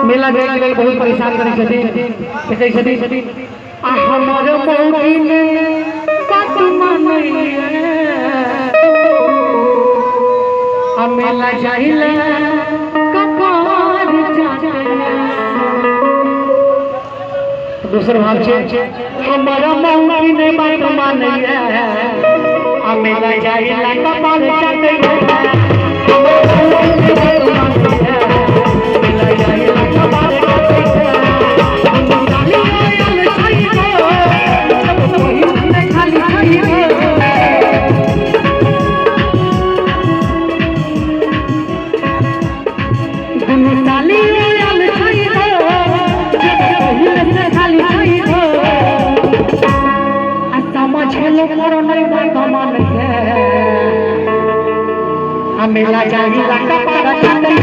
मेला गए गए बहुत परेशान करे छथि आ हमर मौगिन बात मानैया आ मेला जाइला कपार चाचा दूसर भाव छे हमर मौगिन बात मानैया आ मेला जाइला कपार चाचा मेला जाइला कपार चाटे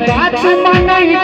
बात मानैया